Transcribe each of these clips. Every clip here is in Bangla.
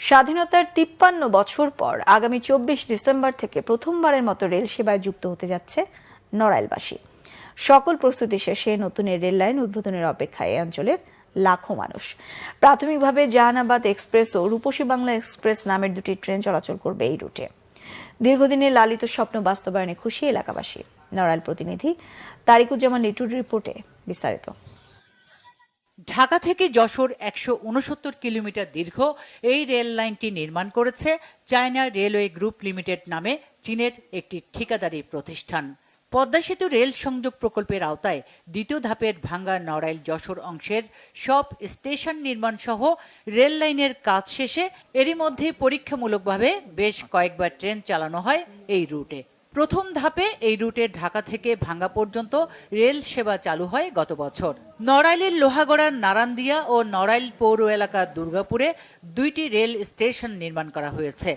স্বাধীনতার ৫৩ বছর পর আগামী ২৪ ডিসেম্বর থেকে প্রথমবারের মতো রেল সেবায় যুক্ত হতে যাচ্ছে নড়াইলবাসী। সকল প্রস্তুতি শেষে নতুন এই রেল লাইন উদ্বোধনের অপেক্ষায় এই অঞ্চলের লাখো মানুষ। প্রাথমিকভাবে জাহানাবাদ এক্সপ্রেস ও রূপসী বাংলা এক্সপ্রেস নামের দুটি ট্রেন চলাচল করবে এই রুটে। দীর্ঘদিনের লালিত স্বপ্ন বাস্তবায়নে খুশি এলাকাবাসী। নড়াইল প্রতিনিধি তারিকুজ্জামান লিটুর রিপোর্টে বিস্তারিত। ঢাকা থেকে যশোর ১৬৯ কিলোমিটার দীর্ঘ এই রেল লাইনটি নির্মাণ করেছে চায়না রেলওয়ে গ্রুপ লিমিটেড নামে চীনের একটি ঠিকাদারি প্রতিষ্ঠান। পদ্মা সেতু রেল সংযোগ প্রকল্পের আওতায় দ্বিতীয় ধাপের ভাঙ্গা নড়াইল যশোর অংশের সব স্টেশন নির্মাণ সহ রেল লাইনের কাজ শেষে এরই মধ্যে পরীক্ষামূলকভাবে বেশ কয়েকবার ট্রেন চালানো হয় এই রুটে। প্রথম ধাপে এই রুটে ঢাকা থেকে ভাঙ্গা পর্যন্ত রেল সেবা চালু হয় গত বছর। নড়াইলের লোহাগড়ার নারান্দিয়া ও নড়াইল পৌর এলাকার দুর্গাপুরে দুইটি রেল স্টেশন নির্মাণ করা হয়েছে।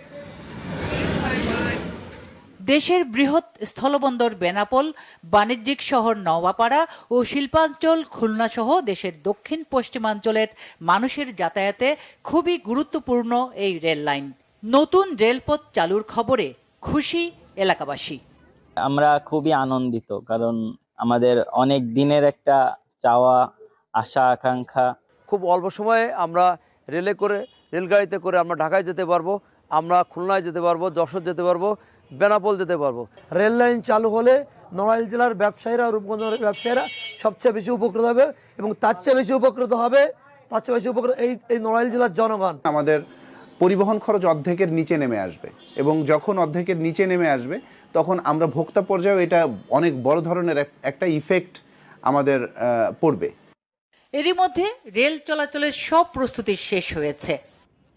দেশের বৃহৎ স্থলবন্দর বেনাপোল, বাণিজ্যিক শহর নওয়াপাড়া ও শিল্পাঞ্চল খুলনা সহ দেশের দক্ষিণ পশ্চিমাঞ্চলের মানুষের যাতায়াতে খুবই গুরুত্বপূর্ণ এই রেল লাইন। নতুন রেলপথ চালুর খবরে খুশি এলাকাবাসী। আমরা খুবই আনন্দিত, কারণ আমাদের অনেক দিনের একটা চাওয়া, আশা, আকাঙ্ক্ষা। খুব অল্প সময়ে আমরা রেলগাড়িতে করে আমরা ঢাকায় যেতে পারবো, আমরা খুলনায় যেতে পারবো, যশোর যেতে পারবো, বেনাপোল যেতে পারবো। রেল লাইন চালু হলে নড়াইল জেলার ব্যবসায়ীরা, রূপগঞ্জের ব্যবসায়ীরা সবচেয়ে বেশি উপকৃত হবে এবং তার চেয়ে বেশি উপকৃত হবে এই নড়াইল জেলার জনগণ। আমাদের পরিবহন খরচ অর্ধেকের নিচে নেমে আসবে এবং যখন অর্ধেকের নিচে নেমে আসবে তখন আমরা ভোক্তা পর্যায়ে এটা অনেক বড় ধরনের একটা ইফেক্ট আমাদের পড়বে। এরই মধ্যে রেল চলাচলের সব প্রস্তুতি শেষ হয়েছে।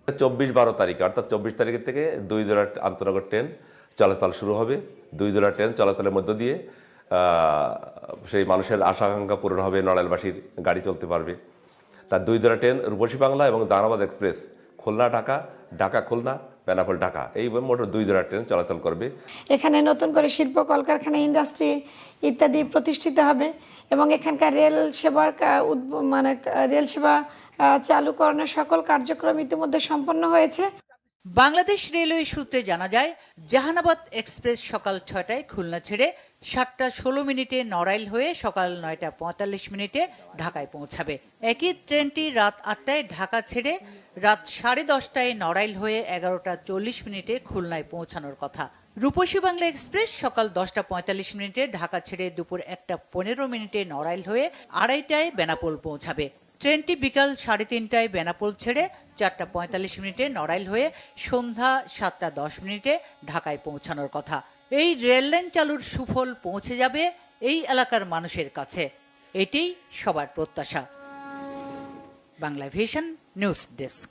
২৪-১২ তারিখ অর্থাৎ ২৪ তারিখের থেকে ২ জোড়া আন্তনগর ট্রেন চলাচল শুরু হবে। ২ জোড়া ট্রেন চলাচলের মধ্য দিয়ে সেই মানুষের আশা আকাঙ্ক্ষা পূরণ হবে, নড়াইলবাসীর গাড়ি চলতে পারবে। তার 2 জোড়া ট্রেন রূপসী বাংলা এবং জাহানাবাদ এক্সপ্রেস খুলনা ঢাকা, ঢাকা খুলনা, বেনাপোল ঢাকা, এই মোট 2 জোড়া ট্রেন চলাচল করবে। এখানে নতুন করে শিল্প, কলকারখানা, ইন্ডাস্ট্রি ইত্যাদি প্রতিষ্ঠিত হবে এবং এখানকার রেল সেবা চালুকরণের সকল কার্যক্রম ইতিমধ্যে সম্পন্ন হয়েছে। বাংলাদেশ রেলওয়ে সূত্রে জানা যায়, জাহানাবাদ এক্সপ্রেস সকাল 6টায় খুলনা ছেড়ে 7:16 নড়াইল হয়ে সকাল 9:45 ঢাকায় পৌঁছাবে। একই ট্রেনটি রাত 8টায় ঢাকা ছেড়ে রাত 10:30টায় নড়াইল হয়ে 11:40 খুলনায় পৌঁছানোর কথা। রূপসী বাংলা এক্সপ্রেস সকাল 10:45 ঢাকা ছেড়ে দুপুর 1:15 নড়াইল হয়ে 2:30টায় বেনাপোল পৌঁছাবে। ট্রেনটি বিকাল 3:30টায় বেনাপোল ছেড়ে 4:45 নড়াইল হয়ে সন্ধ্যা 7:10 ঢাকায় পৌঁছানোর কথা। এই রেল লাইন চালুর সুফল পৌঁছে যাবে এই এলাকার মানুষের কাছে, এটাই সবার প্রত্যাশা। Bangla vision news desk.